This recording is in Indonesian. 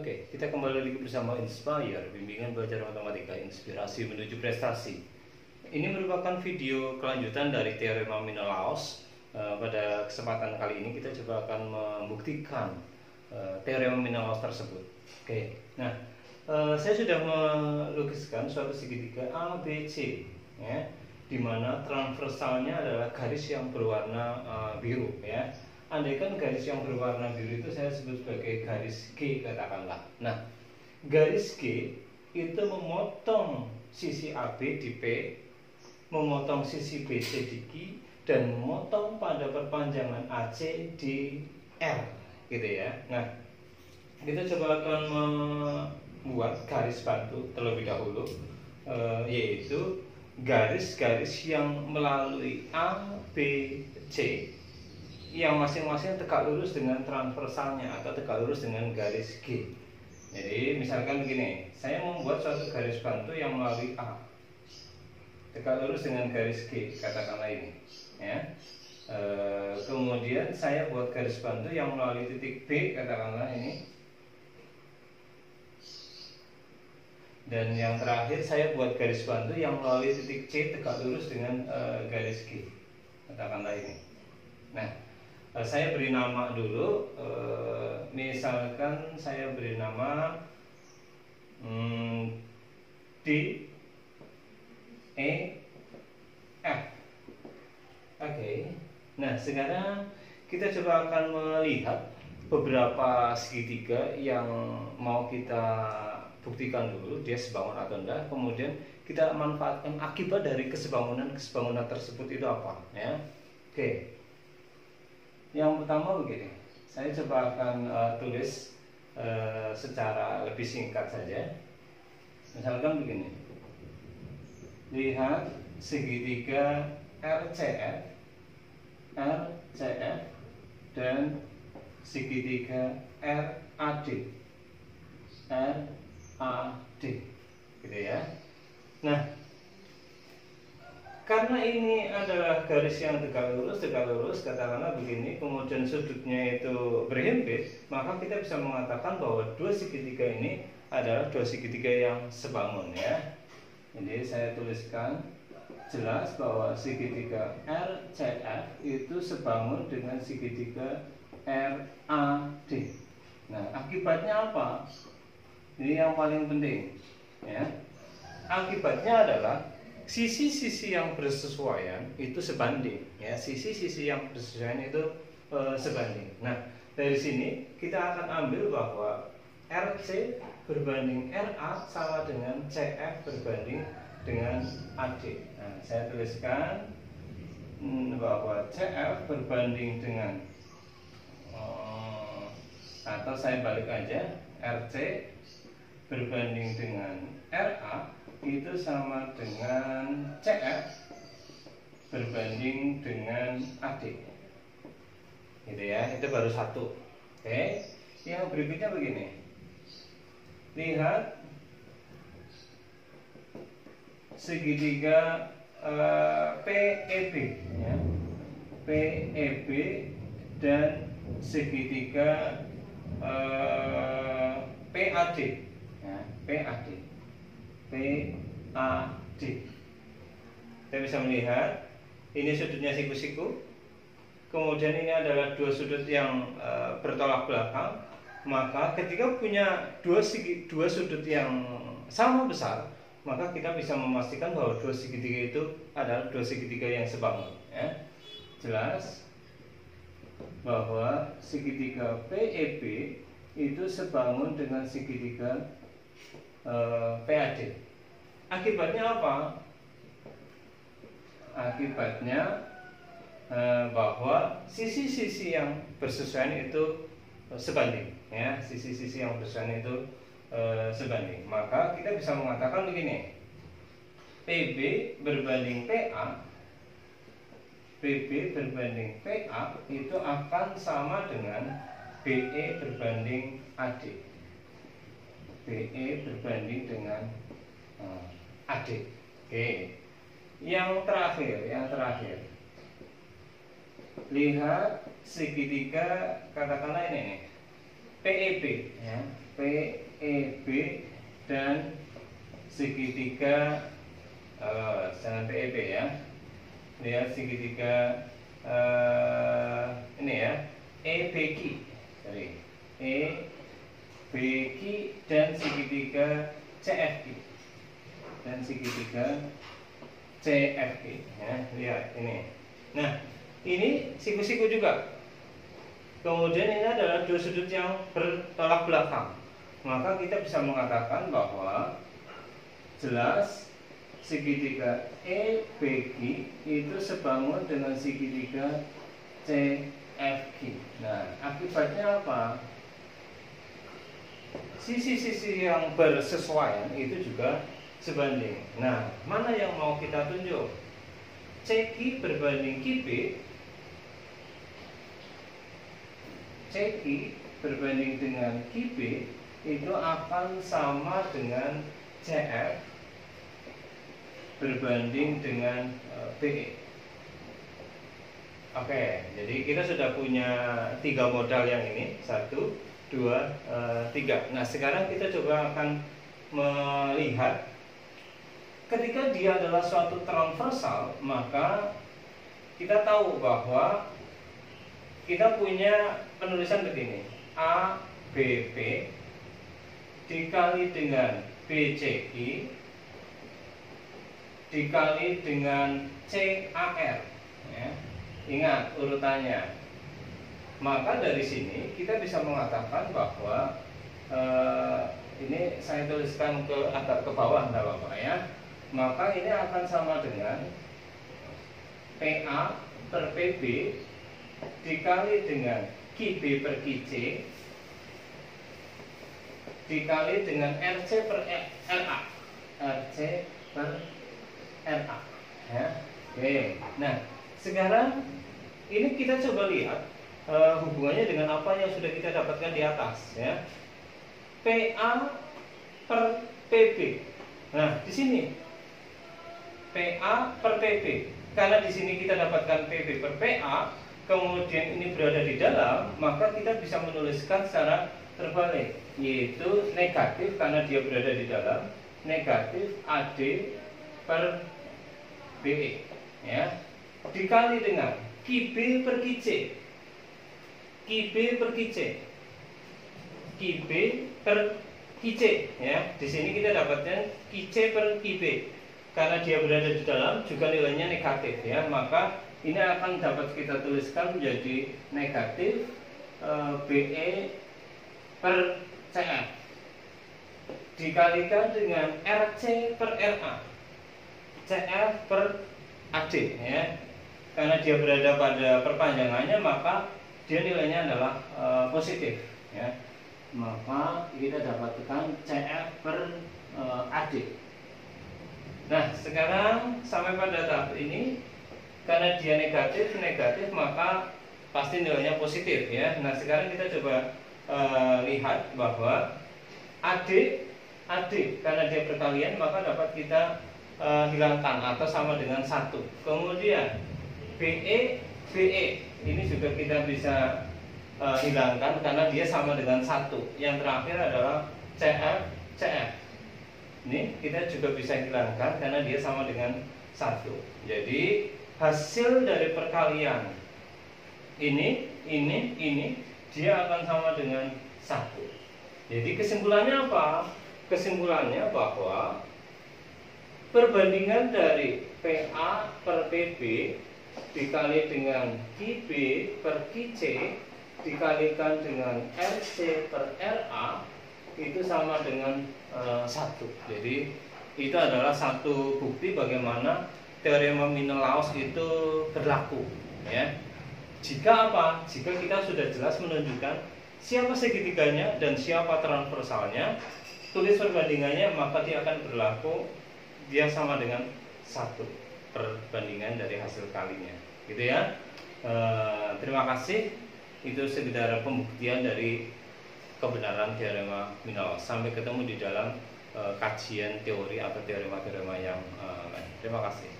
Oke, kita kembali lagi bersama Inspire, bimbingan belajar matematika inspirasi menuju prestasi. Ini merupakan video kelanjutan dari teorema Menelaus. Pada kesempatan kali ini kita coba akan membuktikan teorema Menelaus tersebut. Oke, nah saya sudah melukiskan suatu segitiga ABC, ya, di mana transversalnya adalah garis yang berwarna biru, ya. Andaikan garis yang berwarna biru itu saya sebut sebagai garis G, katakanlah. Nah, garis G itu memotong sisi AB di P, memotong sisi BC di Q, dan memotong pada perpanjangan AC di R, gitu ya. Nah, kita coba akan membuat garis bantu terlebih dahulu, yaitu garis-garis yang melalui A, B, C, yang masing-masing tegak lurus dengan transversalnya atau tegak lurus dengan garis G. Jadi misalkan begini, saya membuat suatu garis bantu yang melalui A, tegak lurus dengan garis G, katakanlah ini, ya. Kemudian saya buat garis bantu yang melalui titik B, katakanlah ini. Dan yang terakhir saya buat garis bantu yang melalui titik C tegak lurus dengan garis G, katakanlah ini. Nah, saya beri nama dulu, misalkan saya beri nama D, E, F. Oke. Nah, sekarang kita coba akan melihat beberapa segitiga yang mau kita buktikan dulu dia sebangun atau enggak. Kemudian kita manfaatkan akibat dari kesebangunan tersebut itu apa, ya. Oke. Yang pertama begini, saya coba akan tulis secara lebih singkat saja. Misalkan begini, lihat segitiga RCF dan segitiga RAD, gitu ya. Nah, karena ini adalah garis yang tegak lurus, katakanlah begini, kemudian sudutnya itu berhimpit, maka kita bisa mengatakan bahwa dua segitiga ini adalah dua segitiga yang sebangun, ya. Jadi saya tuliskan jelas bahwa segitiga RCF itu sebangun dengan segitiga RAD. Nah, akibatnya apa? Ini yang paling penting, ya. Akibatnya adalah sisi-sisi yang bersesuaian itu sebanding, ya. Sisi-sisi yang bersesuaian itu sebanding. Nah, dari sini kita akan ambil bahwa RC berbanding RA sama dengan CF berbanding dengan AD. Nah, saya tuliskan bahwa CF berbanding dengan atau saya balik aja, RC berbanding dengan RA itu sama dengan CF berbanding dengan AD, gitu ya. Itu baru satu. Oke, yang berikutnya begini, lihat segitiga PEB, ya. PEB dan segitiga PAD, ya. PAD. Kita bisa melihat ini sudutnya siku-siku, kemudian ini adalah dua sudut yang bertolak belakang. Maka ketika punya dua sudut yang sama besar, maka kita bisa memastikan bahwa dua segitiga itu adalah dua segitiga yang sebangun, ya. Jelas bahwa segitiga PEB itu sebangun dengan segitiga PAD. Akibatnya apa? Akibatnya bahwa sisi-sisi yang bersesuaian itu sebanding, ya. Sisi-sisi yang bersesuaian itu sebanding. Maka kita bisa mengatakan begini, PB berbanding PA, PB berbanding PA itu akan sama dengan BE berbanding AD. BE berbanding dengan AD. Oke. Yang terakhir, lihat segitiga, katakanlah ini nih, PEB ya, PEB dan segitiga jangan PEB ya. Lihat segitiga ini ya, EBQ. Sorry. EBQ dan segitiga CFQ. Dan segitiga CFQ ya, lihat ini. Nah, ini siku-siku juga. Kemudian ini adalah dua sudut yang bertolak belakang. Maka kita bisa mengatakan bahwa jelas segitiga EBQ itu sebangun dengan segitiga CFQ. Nah, akibatnya apa? Sisi-sisi yang bersesuaian itu juga sebanding. Nah, mana yang mau kita tunjuk? CQ berbanding QB, CQ berbanding dengan QB itu akan sama dengan CF berbanding dengan BE. Oke, jadi kita sudah punya 3 modal yang ini, 1, 2, 3. Nah, sekarang kita coba akan melihat ketika dia adalah suatu transversal, maka kita tahu bahwa kita punya penulisan begini: ABP dikali dengan BCI dikali dengan CAR ya. Ingat urutannya. Maka dari sini kita bisa mengatakan bahwa ini saya tuliskan agak ke bawah, enggak apa-apa ya. Maka ini akan sama dengan PA per PB dikali dengan QB per QC dikali dengan RC per RA. RC per RA ya. Oke. Nah, sekarang ini kita coba lihat hubungannya dengan apa yang sudah kita dapatkan di atas ya. PA per PB. Nah, di sini PA per PB. Karena di sini kita dapatkan PB per PA, kemudian ini berada di dalam, maka kita bisa menuliskan secara terbalik, yaitu negatif karena dia berada di dalam, negatif AD per BE ya, dikali dengan QB per QC. QB per QC. QB per QC ya. Di sini kita dapatkan QC per QB. Karena dia berada di dalam juga nilainya negatif ya, maka ini akan dapat kita tuliskan menjadi negatif BE per CF dikalikan dengan RC per RA, CF per AD ya. Karena dia berada pada perpanjangannya, maka dia nilainya adalah positif ya. Maka kita dapatkan CF per AD. Nah, sekarang sampai pada tahap ini, karena dia negatif, maka pasti nilainya positif ya. Nah, sekarang kita coba lihat bahwa AD karena dia perkalian, maka dapat kita hilangkan atau sama dengan 1. Kemudian BE ini juga kita bisa hilangkan karena dia sama dengan 1. Yang terakhir adalah CF. Ini kita juga bisa hilangkan karena dia sama dengan 1. Jadi hasil dari perkalian ini dia akan sama dengan 1. Jadi kesimpulannya apa? Kesimpulannya bahwa perbandingan dari PA per PB dikali dengan QB per QC dikalikan dengan RC per RA itu sama dengan 1. Jadi itu adalah satu bukti bagaimana teorema Menelaus itu berlaku ya. Jika apa? Jika kita sudah jelas menunjukkan siapa segitiganya dan siapa transversalnya, tulis perbandingannya, maka dia akan berlaku, dia sama dengan 1 perbandingan dari hasil kalinya gitu ya. Terima kasih. Itu sekedar pembuktian dari kebenaran teorema Menelaus. Sampai ketemu di dalam kajian teori atau teorema-teorema yang lain. Terima kasih.